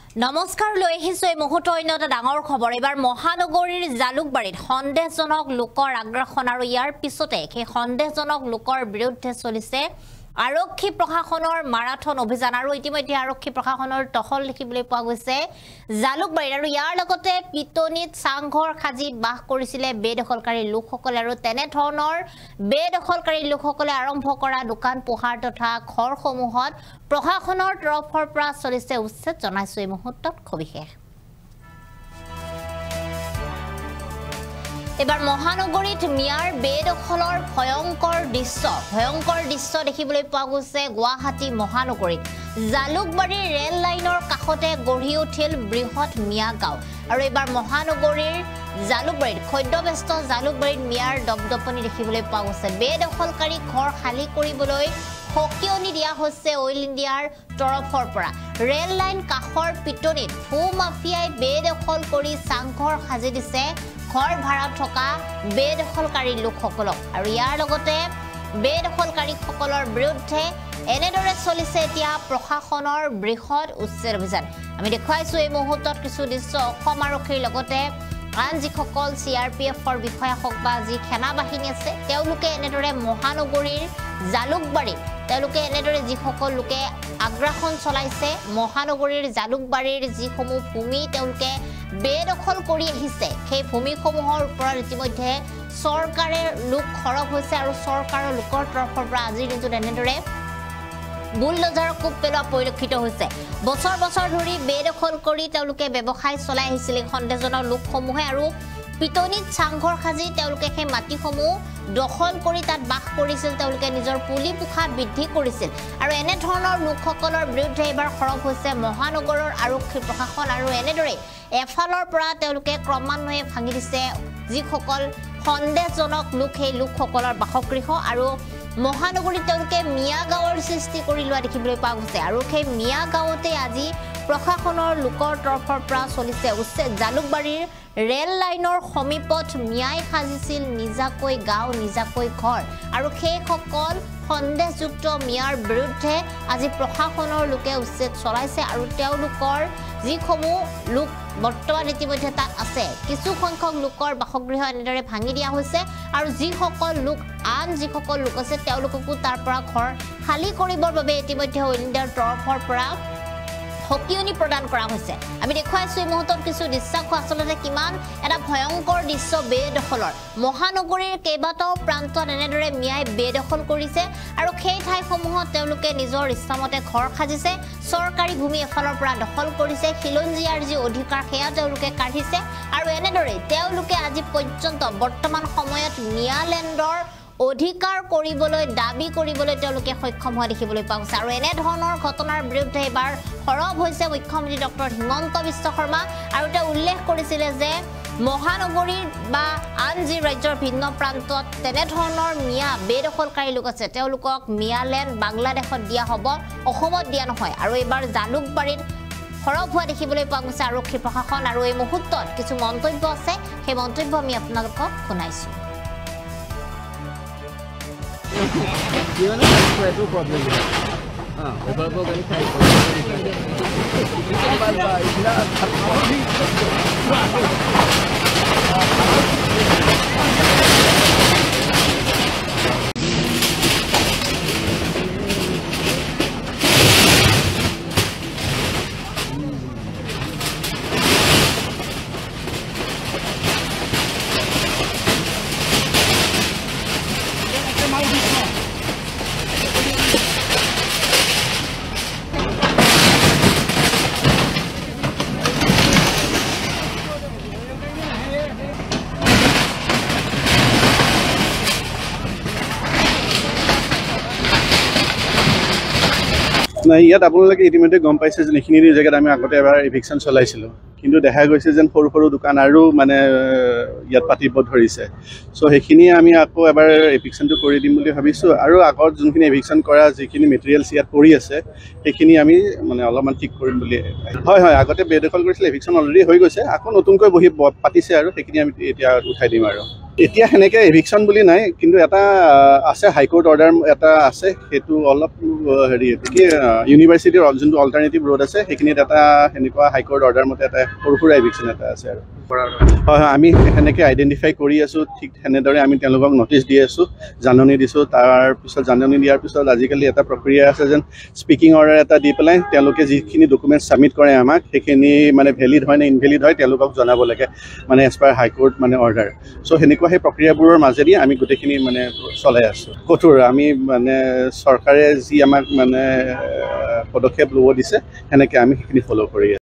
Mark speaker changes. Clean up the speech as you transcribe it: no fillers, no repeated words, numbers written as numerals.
Speaker 1: নমস্কাৰ লৈ আহিছো এই মুহূৰ্তৰ অন্যটা ডাঙৰ খবৰ এবাৰ মহানগৰীৰ জালুকবাৰীত সন্দেহজনক লোকৰ আগ্ৰাসন আৰু ইয়াৰ পিছতে সেই সন্দেহজনক লোকৰ বিৰুদ্ধে চলিছে আৰক্ষী প্ৰশাসনৰ মাৰাথন অভিযান আৰু ইতিমধ্যে আৰক্ষী প্ৰশাসনৰ টহল দেখিবলৈ পোৱা গৈছে জালুকবাৰীত আৰু ইয়াৰ লগতে পিতনিত চাংঘৰ খাজি বাস কৰিছিল বেদখলকাৰী লোকসকল আৰু তেনে ধৰণৰ বেদখলকাৰী লোকসকলে আৰম্ভ কৰা দোকান পোহাৰ তথা ঘৰসমূহত প্ৰশাসনৰ তৰফৰ পৰা চলিছে উচ্ছেদ জনাইছো এই মুহূৰ্তত খবিশেষ এবাৰ মহানগৰীত মিয়াৰ বেদখলৰ ভয়ংকৰ দৃশ্য দেখিবলৈ পোৱা গৈছে গুৱাহাটী মহানগৰীত জালুকবাৰীৰ ৰেল লাইনৰ কাষতে গঢ়ি উঠিল বৃহৎ মিয়া গাঁও আৰু এবাৰ মহানগৰীৰ জালুকবাৰীত খদ্যব্যস্ত জালুকবাৰীত মিয়াৰ দপদপনি দেখিবলৈ পোৱা গৈছে বেদখলকাৰী ঘৰ খালী কৰিবলৈ হকিয়নি দিয়া হৈছে অইল ইণ্ডিয়াৰ তৰফৰ পৰা ৰেল লাইন কাষৰ পিটনিত ভূ মাফিয়াই বেদখল কৰি চাংঘৰ সাজি দিছে ঘৰ ভাড়া থকা বেদখলকাৰী লোকসকলক আৰু ইয়াৰ লগতে বেদখলকাৰীসকলৰ বিৰুদ্ধে এনেদৰে চলিছে এতিয়া প্ৰশাসনৰ বৃহৎ উচ্ছেদ অভিযান আমি দেখুৱাইছো এই মুহূৰ্তত কিছু দৃশ্য অসম আৰক্ষীৰ লগতে আন যিসকল CRPFৰ বিষয়া হওক বা যি সেনা বাহিনী আছে তেওঁলোকে এনেদৰে মহানগৰীৰ জালুকবাৰীত তেওঁলোকে এনেদৰে যিসকল লোকে আগ্ৰাসন চলাইছে মহানগৰীৰ জালুকবাৰীৰ যিসমূহ ভূমি তেওঁলোকে বেদখল কৰি আহিছে সেই ভূমিসমূহৰ ওপৰত ইতিমধ্যে চৰকাৰে লোক খৰব হৈছে আৰু চৰকাৰৰ লোকৰ তৰফৰ পৰা আজিৰ দিনটোত এনেদৰে বুলডোজাৰ কোপ পেলোৱা পৰিলক্ষিত হৈছে বছৰ বছৰ ধৰি বেদখল কৰি তেওঁলোকে ব্যৱসায় চলাই আহিছিল সন্দেহজনক লোকসমূহে আৰু পিতনিত চাংঘৰ সাজি তেওঁলোকে সেই মাটিসমূহ দখল কৰি তাত বাস কৰিছিল তেওঁলোকে নিজৰ পুলি পোখা বৃদ্ধি কৰিছিল আৰু এনে ধৰণৰ লোকসকলৰ বিৰুদ্ধে এবাৰ খৰব হৈছে মহানগৰৰ আৰক্ষী প্ৰশাসন আৰু এনেদৰে এফালৰ পৰা তেওঁলোকে ক্ৰমান্বয়ে ভাঙি দিছে যিসকল সন্দেহজনক লোক সেই লোকসকলৰ বাসগৃহ আৰু মহানগৰীত তেওঁলোকে মিয়া গাঁৱৰ সৃষ্টি কৰি লোৱা দেখিবলৈ পোৱা গৈছে আৰু সেই মিয়া গাঁৱতে আজি প্ৰশাসনৰ লোকৰ তৰফৰ পৰা চলিছে উচ্ছেদ জালুকবাৰীৰ ৰেল লাইনৰ সমীপত মিয়াই সাজিছিল নিজাকৈ গাঁও নিজাকৈ ঘৰ আৰু সেইসকল সন্দেহযুক্ত মিয়াৰ বিৰুদ্ধে আজি প্ৰশাসনৰ লোকে উচ্ছেদ চলাইছে আৰু তেওঁলোকৰ যিসমূহ লোক বৰ্তমান ইতিমধ্যে তাত আছে কিছু সংখ্যক লোকৰ বাসগৃহ এনেদৰে ভাঙি দিয়া হৈছে আৰু যিসকল লোক আন যিসকল লোক আছে তেওঁলোককো তাৰ পৰা ঘৰ খালী কৰিবৰ বাবে ইতিমধ্যে অইল ইণ্ডিয়াৰ তৰফৰ পৰা হকিয়নি প্ৰদান কৰা হৈছে আমি দেখুৱাইছো এই মুহূৰ্তত কিছু দৃশ্য আচলতে কিমান এটা ভয়ংকৰ দৃশ্য বেদখলৰ মহানগৰীৰ কেইবাটাও প্ৰান্তত এনেদৰে মিয়াই বেদখল কৰিছে আৰু সেই ঠাইসমূহত তেওঁলোকে নিজৰ ইচ্ছামতে ঘৰ সাজিছে চৰকাৰী ভূমি এফালৰ পৰা দখল কৰিছে খিলঞ্জীয়াৰ যি অধিকাৰ সেয়া তেওঁলোকে কাঢ়িছে আৰু এনেদৰে তেওঁলোকে আজি পৰ্যন্ত বৰ্তমান সময়ত মিয়ালেণ্ডৰ অধিকাৰ কৰিবলৈ দাবী কৰিবলৈ তেওঁলোকে সক্ষম হোৱা দেখিবলৈ পোৱা গৈছে আৰু এনে ধৰণৰ ঘটনাৰ বিৰুদ্ধে এবাৰ খৰব হৈছে মুখ্যমন্ত্ৰী ডক্টৰ হিমন্ত বিশ্ব শৰ্মা আৰু তেওঁ উল্লেখ কৰিছিলে যে মহানগৰীৰ বা আন যি ৰাজ্যৰ ভিন্ন প্ৰান্তত তেনে ধৰণৰ মিয়া বেদখলকাৰী লোক আছে তেওঁলোকক মিয়ালেণ্ড বাংলাদেশত দিয়া হ'ব অসমত দিয়া নহয় আৰু এবাৰ জালুকবাৰীত খৰব হোৱা দেখিবলৈ পোৱা গৈছে আৰক্ষী প্ৰশাসন আৰু এই মুহূৰ্তত কিছু মন্তব্য আছে সেই মন্তব্য আমি আপোনালোকক শুনাইছো
Speaker 2: You know, that's no problem.
Speaker 3: নাই ইয়াত আপোনালোকে ইতিমধ্যে গম পাইছে যে এইখিনি জেগাত আমি আগতে এবাৰ এভিকশ্যন চলাইছিলোঁ কিন্তু দেখা গৈছে যেন সৰু সৰু দোকান আৰু মানে ইয়াত পাতিব ধৰিছে চ' সেইখিনিয়ে আমি আকৌ এবাৰ এভিকশ্যনটো কৰি দিম বুলি ভাবিছোঁ আৰু আগত যোনখিনি এভিকশ্যন কৰা যিখিনি মেটেৰিয়েলছ ইয়াত পৰি আছে সেইখিনি আমি মানে অলপমান ঠিক কৰিম বুলি হয় আগতে বেদখল কৰিছিলে এভিকশ্যন অলৰেডি হৈ গৈছে আকৌ নতুনকৈ পাতিছে আৰু সেইখিনি আমি এতিয়া উঠাই দিম আৰু এতিয়া সেনেকৈ এভিকশ্যন বুলি নাই, কিন্তু এটা আছে হাইকোৰ্ট অৰ্ডাৰ এটা আছে, সেইটো অলপ হেৰি কি ইউনিভাৰ্চিটিৰ যোনটো অল্টাৰনেটিভ ৰোড আছে সেইখিনিত এটা সেনেকুৱা হাইকোৰ্ট অৰ্ডাৰ মতে এটা সৰু সুৰা এভিকশ্যন এটা আছে আৰু হয় হয় আমি সেনেকৈ আইডেণ্টিফাই কৰি আছোঁ। ঠিক সেনেদৰে আমি তেওঁলোকক নটিচ দি আছোঁ, জাননী দিছোঁ। তাৰপিছত জাননী দিয়াৰ পিছত আজিকালি এটা প্ৰক্ৰিয়া আছে যেন স্পিকিং অৰ্ডাৰ এটা দি পেলাই তেওঁলোকে যিখিনি ডকুমেণ্টছ ছাবমিট কৰে আমাক সেইখিনি মানে ভেলিড হয় নে ইনভেলিড হয় তেওঁলোকক জনাব লাগে, মানে এজ পাৰ হাইকোৰ্ট মানে অৰ্ডাৰ। চ' সেনেকুৱা সেই প্ৰক্ৰিয়াবোৰৰ মাজেদি আমি গোটেইখিনি মানে চলাই আছোঁ। কঠোৰ আমি মানে চৰকাৰে যি আমাক মানে পদক্ষেপ ল'ব দিছে সেনেকৈ আমি সেইখিনি ফ'ল' কৰি আছোঁ।